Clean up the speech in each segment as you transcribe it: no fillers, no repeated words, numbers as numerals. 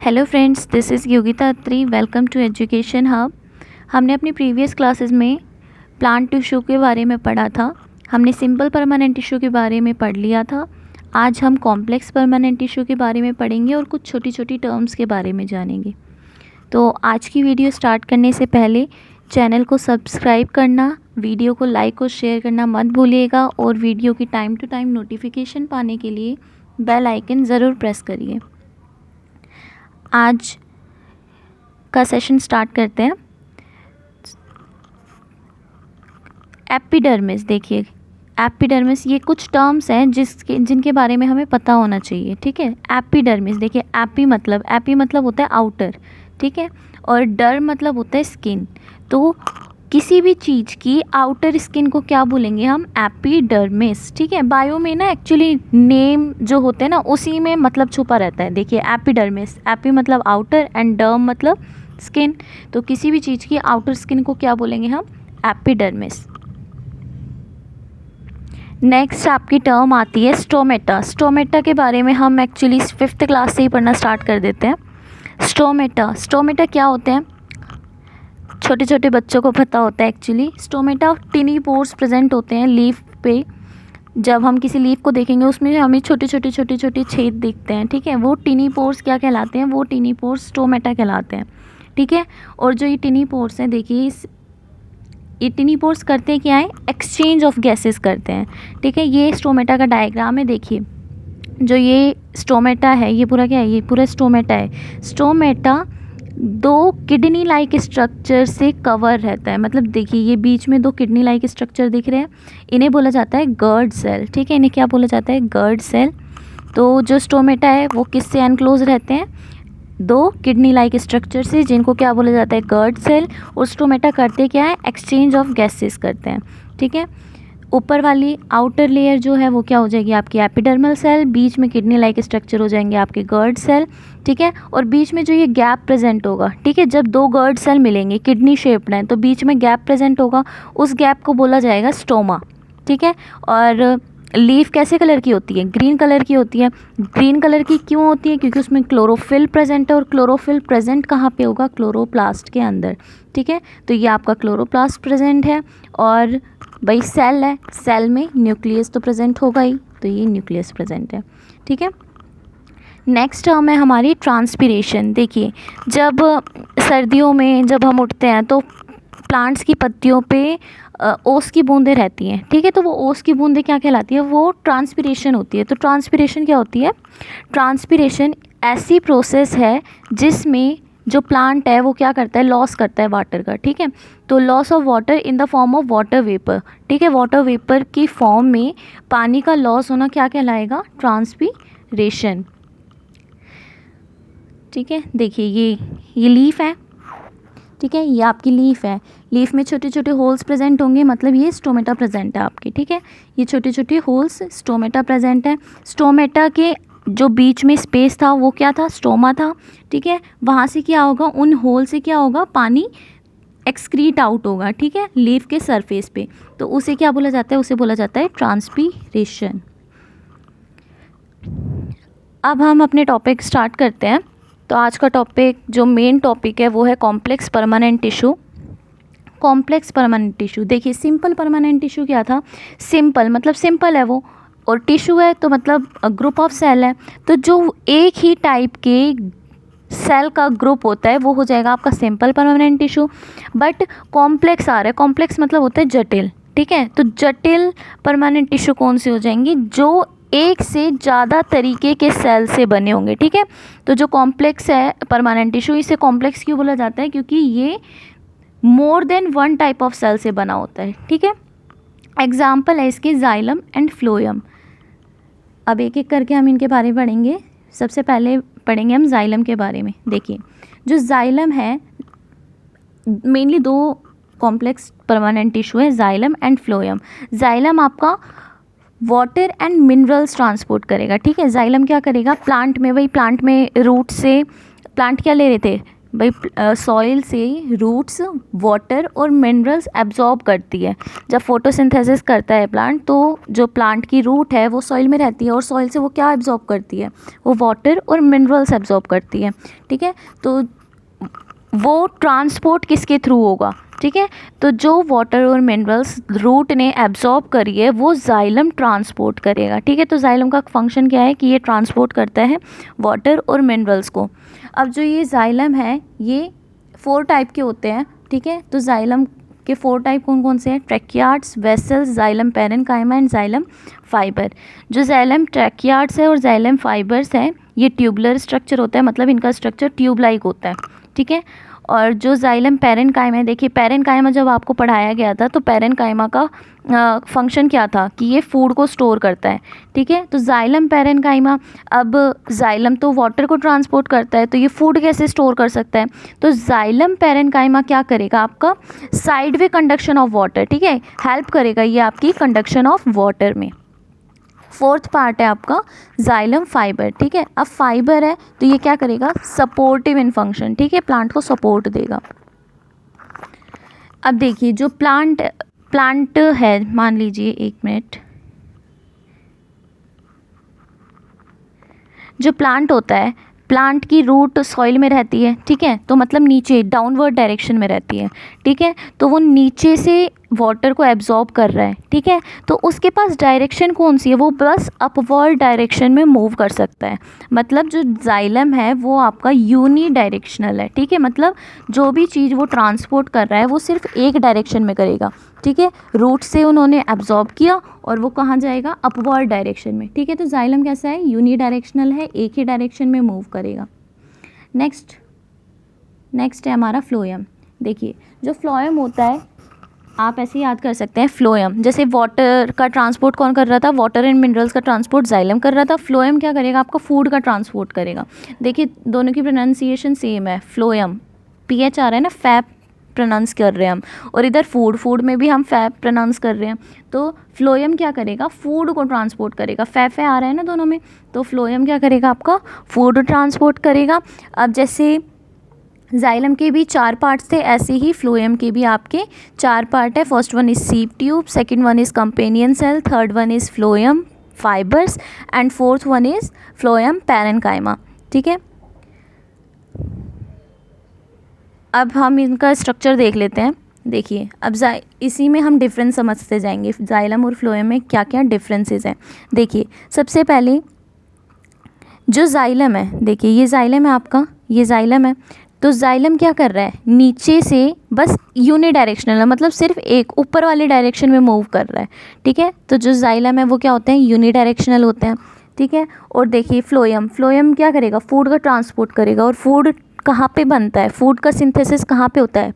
Hello friends, this is Yogita Atri. Welcome to education hub. हमने अपनी previous classes में plant tissue के बारे में पढ़ा था। हमने सिंपल परमानेंट टिश्यू के बारे में पढ़ लिया था। आज हम कॉम्प्लेक्स परमानेंट टिश्यू के बारे में पढ़ेंगे और कुछ छोटी छोटी टर्म्स के बारे में जानेंगे। तो आज की वीडियो स्टार्ट करने से पहले चैनल को सब्सक्राइब करना, वीडियो को लाइक और शेयर करना मत भूलिएगा और वीडियो की टाइम टू टाइम नोटिफिकेशन पाने के लिए बेल आइकन ज़रूर प्रेस करिए। आज का सेशन स्टार्ट करते हैं। एपिडर्मिस, देखिए एपिडर्मिस ये कुछ टर्म्स हैं जिनके बारे में हमें पता होना चाहिए। ठीक है, एपिडर्मिस देखिए, एपी मतलब होता है आउटर, ठीक है, और डर मतलब होता है स्किन। तो किसी भी चीज़ की आउटर स्किन को क्या बोलेंगे हम? एपिडर्मिस। ठीक है, बायो में ना एक्चुअली नेम जो होते हैं ना उसी में मतलब छुपा रहता है। देखिए एपिडर्मिस, एपी मतलब आउटर एंड डर्म मतलब स्किन। तो किसी भी चीज़ की आउटर स्किन को क्या बोलेंगे हम? एपिडर्मिस। नेक्स्ट आपकी टर्म आती है स्टोमेटा। स्टोमेटा के बारे में हम एक्चुअली 5th क्लास से ही पढ़ना स्टार्ट कर देते हैं। स्टोमेटा क्या होते हैं? छोटे छोटे बच्चों को पता होता है एक्चुअली। स्टोमेटा टिनी पोर्स प्रेजेंट होते हैं लीफ पे। जब हम किसी लीफ को देखेंगे उसमें हमें छोटे छोटे छेद दिखते हैं। ठीक है, वो टिनी पोर्स क्या कहलाते हैं? वो टिनी पोर्स स्टोमेटा कहलाते हैं। ठीक है, और जो ये टिनी पोर्स हैं, देखिए ये टिनी पोर्स करते क्या है? एक्सचेंज ऑफ गैसेस करते हैं। ठीक है, ये स्टोमेटा का डायग्राम है। देखिए जो ये स्टोमेटा है, ये पूरा क्या है? ये पूरा स्टोमेटा है। स्टोमेटा 2 किडनी लाइक स्ट्रक्चर से कवर रहता है। मतलब देखिए ये बीच में 2 किडनी लाइक स्ट्रक्चर दिख रहे हैं, इन्हें बोला जाता है गर्ड सेल। ठीक है, इन्हें क्या बोला जाता है? गर्ड सेल। तो जो स्टोमेटा है वो किससे एनक्लोज रहते हैं? 2 किडनी लाइक स्ट्रक्चर से, जिनको क्या बोला जाता है? गर्ड सेल। और स्टोमेटा करते क्या है? एक्सचेंज ऑफ गैसेस करते हैं। ठीक है, ऊपर वाली आउटर लेयर जो है वो क्या हो जाएगी? आपकी एपिडर्मल सेल। बीच में किडनी लाइक स्ट्रक्चर हो जाएंगे आपके गर्ड सेल। ठीक है, और बीच में जो ये गैप प्रेजेंट होगा, ठीक है, जब 2 गर्ड सेल मिलेंगे, किडनी शेप्ड है, तो बीच में गैप प्रेजेंट होगा, उस गैप को बोला जाएगा स्टोमा। ठीक है, और लीफ कैसे कलर की होती है? ग्रीन कलर की होती है। ग्रीन कलर की क्यों होती है? क्योंकि उसमें क्लोरोफिल प्रेजेंट है, और क्लोरोफिल प्रेजेंट कहाँ पे होगा? क्लोरोप्लास्ट के अंदर। ठीक है, तो ये आपका क्लोरोप्लास्ट प्रेजेंट है, और भाई सेल है, सेल में न्यूक्लियस तो प्रेजेंट होगा ही, तो ये न्यूक्लियस प्रेजेंट है। ठीक है, नेक्स्ट टर्म है हमारी ट्रांसपिरेशन। देखिए जब सर्दियों में जब हम उठते हैं तो प्लांट्स की पत्तियों पे ओस की बूंदें रहती हैं। ठीक है, तो वो ओस की बूंदें क्या कहलाती है? वो ट्रांसपिरेशन होती है। तो ट्रांसपिरेशन क्या होती है? ट्रांसपिरेशन ऐसी प्रोसेस है जिसमें जो प्लांट है वो क्या करता है? लॉस करता है वाटर का। ठीक है, तो loss of water in the form of water vapour. ठीक है, वाटर वेपर की फॉर्म में पानी का लॉस होना क्या कहलाएगा? ट्रांसपिरेशन। ठीक है, देखिए ये लीफ है। ठीक है, ये आपकी लीफ है। लीफ में छोटे छोटे होल्स प्रेजेंट होंगे, मतलब ये स्टोमेटा प्रेजेंट है आपकी। ठीक है, ये छोटे छोटे होल्स स्टोमेटा प्रेजेंट है। स्टोमेटा के जो बीच में स्पेस था वो क्या था? स्टोमा था। ठीक है, वहाँ से क्या होगा? उन होल से क्या होगा? पानी एक्सक्रीट आउट होगा। ठीक है, लीफ के सरफेस पे, तो उसे क्या बोला जाता है? उसे बोला जाता है ट्रांसपीरेशन। अब हम अपने टॉपिक स्टार्ट करते हैं। तो आज का टॉपिक, जो मेन टॉपिक है, वो है complex permanent tissue. Complex permanent tissue, देखिए सिंपल परमानेंट टिश्यू क्या था? सिंपल मतलब सिंपल है वो, और टिश्यू है तो मतलब ग्रुप ऑफ सेल है। तो जो एक ही टाइप के सेल का ग्रुप होता है वो हो जाएगा आपका simple permanent tissue. But complex आ रहा है, कॉम्प्लेक्स मतलब होता है जटिल। ठीक है, तो जटिल परमानेंट टिश्यू कौन सी हो जाएंगी? जो एक से ज़्यादा तरीके के सेल से बने होंगे। ठीक है, तो जो कॉम्प्लेक्स है परमानेंट टिश्यू, इसे कॉम्प्लेक्स क्यों बोला जाता है? क्योंकि ये more than 1 type of cell से बना होता है। ठीक है, एग्जाम्पल है इसके जाइलम एंड फ्लोएम। अब एक एक करके हम इनके बारे में पढ़ेंगे। सबसे पहले पढ़ेंगे हम जाइलम के बारे में। देखिए जो जाइलम है, मेनली 2 कॉम्प्लेक्स परमानेंट टिश्यू है, जाइलम एंड फ्लोएम। जाइलम आपका वाटर एंड मिनरल्स ट्रांसपोर्ट करेगा। ठीक है, जाइलम क्या करेगा? प्लांट में, वही प्लांट में रूट से प्लांट क्या ले रहे थे? भाई सॉइल से रूट्स वाटर और मिनरल्स एब्जॉर्ब करती है। जब फोटोसिंथेसिस करता है प्लांट तो जो प्लांट की रूट है वो सॉइल में रहती है और सॉइल से वो क्या एब्जॉर्ब करती है, वो वाटर और मिनरल्स एब्जॉर्ब करती है। ठीक है, तो वो ट्रांसपोर्ट किसके थ्रू होगा, ठीक है, तो जो वाटर और मिनरल्स रूट ने एब्जॉर्ब करी है वो जाइलम ट्रांसपोर्ट करेगा। ठीक है, तो जाइलम का फंक्शन क्या है कि ये ट्रांसपोर्ट करता है वाटर और मिनरल्स को। अब जो ये जाइलम है ये 4 टाइप के होते हैं। ठीक है, तो जाइलम के 4 टाइप कौन कौन से हैं, tracheids, vessels, xylem parenchyma and xylem fibre. जो जाइलम ट्रैकियार्ड्स है और जाइलम फाइबर्स है ये ट्यूबुलर स्ट्रक्चर होता है, मतलब इनका स्ट्रक्चर ट्यूब लाइक होता है। ठीक है, और जो जाइलम पैरेन्काइमा है, देखिए पैरेन्काइमा जब आपको पढ़ाया गया था तो पैरेन्काइमा का फंक्शन क्या था कि ये फूड को स्टोर करता है। ठीक है, तो जाइलम पैरेन्काइमा, अब जाइलम तो वाटर को ट्रांसपोर्ट करता है तो ये फूड कैसे स्टोर कर सकता है, तो जाइलम पैरेन्काइमा क्या करेगा, आपका side way conduction of water, ठीक है, हेल्प करेगा ये आपकी कंडक्शन ऑफ वाटर में। 4th पार्ट है आपका जाइलम फाइबर। ठीक है, अब फाइबर है तो ये क्या करेगा, सपोर्टिव इन फंक्शन, ठीक है, प्लांट को सपोर्ट देगा। अब देखिए जो प्लांट है, मान लीजिए 1 मिनट, जो प्लांट होता है, प्लांट की रूट सॉइल में रहती है। ठीक है, तो मतलब नीचे डाउनवर्ड डायरेक्शन में रहती है। ठीक है, तो वो नीचे से वाटर को एब्जॉर्ब कर रहा है। ठीक है, तो उसके पास डायरेक्शन कौन सी है, वो बस अपवर्ड डायरेक्शन में मूव कर सकता है। मतलब जो जाइलम है वो आपका यूनी डायरेक्शनल है। ठीक है, मतलब जो भी चीज़ वो ट्रांसपोर्ट कर रहा है वो सिर्फ एक डायरेक्शन में करेगा। ठीक है, रूट से उन्होंने एब्जॉर्ब किया और वो कहाँ जाएगा, अपवर्ड डायरेक्शन में। ठीक है, तो जाइलम कैसा है, यूनी डायरेक्शनल है, एक ही डायरेक्शन में मूव करेगा। नेक्स्ट है हमारा फ्लोएम। देखिए जो फ्लोएम होता है आप ऐसे याद कर सकते हैं, फ्लोएम जैसे वाटर का ट्रांसपोर्ट कौन कर रहा था, वाटर एंड मिनरल्स का ट्रांसपोर्ट जाइलम कर रहा था, फ्लोएम क्या करेगा, आपका फूड का ट्रांसपोर्ट करेगा। देखिए दोनों की प्रोनाउंसिएशन सेम है, फ्लोएम PH आ रहा है ना, फैप प्रोनाउंस कर रहे हैं हम, और इधर फूड में भी हम फैप प्रोनाउंस कर रहे हैं। तो फ्लोएम क्या करेगा, फूड को ट्रांसपोर्ट करेगा, फैफे आ रहा है ना दोनों में, तो फ्लोएम क्या करेगा, आपका फूड ट्रांसपोर्ट करेगा। अब जैसे जाइलम के भी 4 पार्ट्स थे, ऐसे ही फ्लोएम के भी आपके 4 पार्ट है। First one is sieve tube, second one is companion cell, third one is phloem fibres and fourth one is phloem parenchyma. ठीक है, अब हम इनका स्ट्रक्चर देख लेते हैं। देखिए अब इसी में हम डिफरेंस समझते जाएंगे, जाइलम और फ्लोएम में क्या क्या डिफरेंसेस हैं। देखिए सबसे पहले जो जाइलम है, देखिए ये जाइलम है आपका, ये जाइलम है, तो जाइलम क्या कर रहा है, नीचे से बस यूनि डायरेक्शनल है, मतलब सिर्फ एक ऊपर वाले डायरेक्शन में मूव कर रहा है। ठीक है, तो जो जाइलम है वो क्या होते हैं, यूनि डायरेक्शनल होते हैं। ठीक है, और देखिए फ्लोएम क्या करेगा, फूड का ट्रांसपोर्ट करेगा। और फूड कहाँ पे बनता है, फूड का सिंथेसिस कहाँ पे होता है,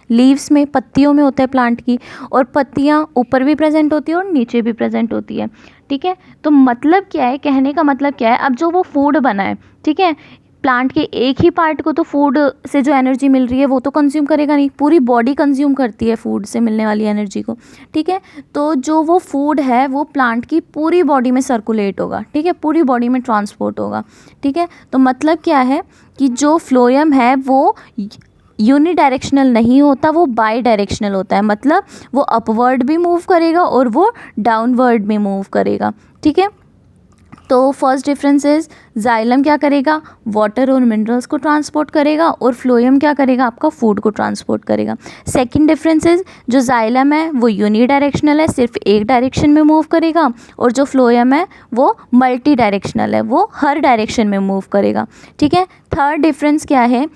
लीव्स में, पत्तियों में होता है प्लांट की, और पत्तियाँ ऊपर भी प्रेजेंट होती है और नीचे भी प्रेजेंट होती है। ठीक है, तो मतलब क्या है, कहने का मतलब क्या है, अब जो वो फूड बना है, ठीक है, प्लांट के एक ही पार्ट को तो फूड से जो एनर्जी मिल रही है वो तो कंज्यूम करेगा नहीं, पूरी बॉडी कंज्यूम करती है फूड से मिलने वाली एनर्जी को। ठीक है, तो जो वो फूड है वो प्लांट की पूरी बॉडी में सर्कुलेट होगा। ठीक है, पूरी बॉडी में ट्रांसपोर्ट होगा। ठीक है, तो मतलब क्या है कि जो फ्लोएम है वो यूनि डायरेक्शनल नहीं होता, वो बाई डायरेक्शनल होता है, मतलब वो अपवर्ड भी मूव करेगा और वो डाउनवर्ड भी मूव करेगा। ठीक है, तो फर्स्ट डिफरेंस इज जाइलम क्या करेगा, वाटर और मिनरल्स को ट्रांसपोर्ट करेगा, और फ्लोएम क्या करेगा, आपका फूड को ट्रांसपोर्ट करेगा। सेकंड डिफरेंस इज जो जाइलम है वो यूनि डायरेक्शनल है, सिर्फ एक डायरेक्शन में मूव करेगा, और जो फ्लोएम है वो मल्टी डायरेक्शनल है, वो हर डायरेक्शन में मूव करेगा। ठीक है, थर्ड डिफरेंस क्या है,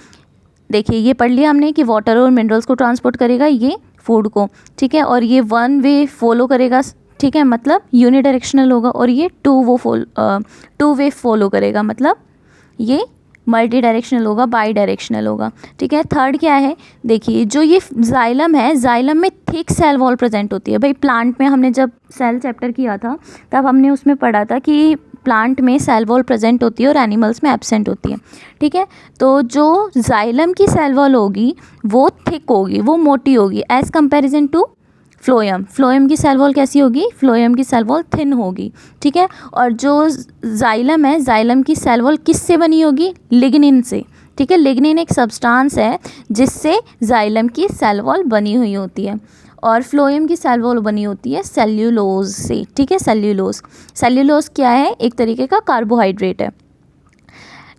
देखिए ये पढ़ लिया हमने कि वाटर और मिनरल्स को ट्रांसपोर्ट करेगा ये फूड को। ठीक है, और ये वन वे फॉलो करेगा। ठीक है, मतलब यूनि डायरेक्शनल होगा, और ये टू वे फॉलो करेगा, मतलब ये मल्टी डायरेक्शनल होगा, बाई डायरेक्शनल होगा। ठीक है, थर्ड क्या है, देखिए जो ये जाइलम है, जाइलम में थिक सेल वॉल प्रेजेंट होती है। भाई प्लांट में हमने जब सेल चैप्टर किया था तब हमने उसमें पढ़ा था कि प्लांट में सेल वॉल प्रेजेंट होती है और एनिमल्स में एब्सेंट होती है। ठीक है, तो जो जाइलम की सेल वॉल होगी वो थिक होगी, वो मोटी होगी, एज़ कंपेरिजन टू फ्लोएम की सेल वॉल कैसी होगी, फ्लोएम की सेल वॉल थिन होगी। ठीक है, और जो जाइलम है, जाइलम की सेल वॉल किससे बनी होगी, लिग्निन से। ठीक है। लिग्निन एक सब्सटेंस है जिससे जाइलम की सेल वॉल बनी हुई होती है और फ्लोएम की सेल वॉल बनी होती है सेल्यूलोज से, ठीक है। सेल्यूलोज क्या है? एक तरीके का कार्बोहाइड्रेट है।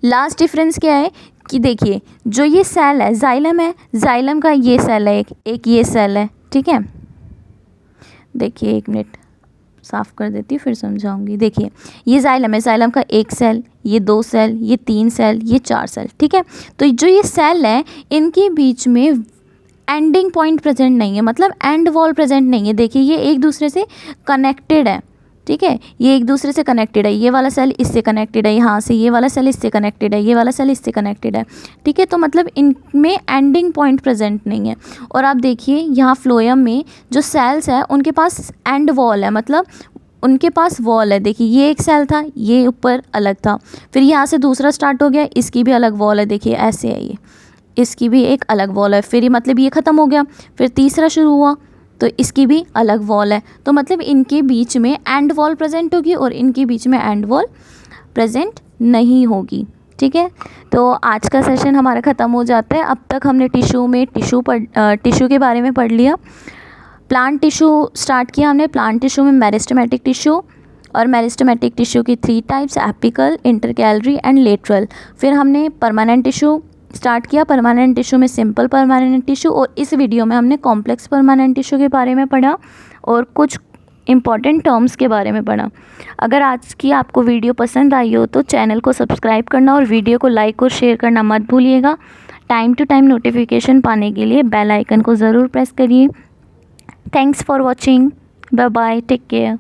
लास्ट डिफरेंस क्या है कि देखिए जो ये सेल है जाइलम है, जाइलम का ये सेल है, एक ये सेल है, ठीक है। देखिए एक मिनट साफ़ कर देती हूँ फिर समझाऊंगी। देखिए ये जाइलम है, जाइलम का एक सेल, ये 2 सेल, ये 3 सेल, ये 4 सेल, ठीक है। तो जो ये सेल है इनके बीच में एंडिंग पॉइंट प्रेजेंट नहीं है, मतलब एंड वॉल प्रेजेंट नहीं है। देखिए ये एक दूसरे से कनेक्टेड है, ठीक है। ये एक दूसरे से कनेक्टेड है, ये वाला सेल इससे कनेक्टेड है, यहाँ से ये वाला सेल इससे कनेक्टेड है, ये वाला सेल इससे कनेक्टेड है, ठीक है। तो मतलब इनमें एंडिंग पॉइंट प्रेजेंट नहीं है। और आप देखिए यहाँ फ्लोएम में जो सेल्स है उनके पास एंड वॉल है, मतलब उनके पास वॉल है। देखिए ये एक सेल था, ये ऊपर अलग था, फिर यहाँ से दूसरा स्टार्ट हो गया, इसकी भी अलग वॉल है, देखिए ऐसे है, ये इसकी भी एक अलग वॉल है, फिर मतलब ये ख़त्म हो गया, फिर तीसरा शुरू हुआ तो इसकी भी अलग वॉल है। तो मतलब इनके बीच में एंड वॉल प्रेजेंट होगी और इनके बीच में एंड वॉल प्रेजेंट नहीं होगी, ठीक है। तो आज का सेशन हमारा ख़त्म हो जाता है। अब तक हमने टिश्यू के बारे में पढ़ लिया। प्लांट टिश्यू स्टार्ट किया हमने। प्लांट टिश्यू में मेरिस्टेमेटिक टिश्यू, और मेरिस्टेमेटिक टिश्यू की 3 types, apical, intercalary and lateral. फिर हमने परमानेंट टिश्यू स्टार्ट किया। परमानेंट टिश्यू में सिंपल परमानेंट टिश्यू, और इस वीडियो में हमने कॉम्प्लेक्स परमानेंट टिश्यू के बारे में पढ़ा और कुछ इंपॉर्टेंट टर्म्स के बारे में पढ़ा। अगर आज की आपको वीडियो पसंद आई हो तो चैनल को सब्सक्राइब करना और वीडियो को लाइक और शेयर करना मत भूलिएगा। टाइम टू टाइम नोटिफिकेशन पाने के लिए बेल आइकन को ज़रूर प्रेस करिए। Thanks for watching. Bye bye, take care.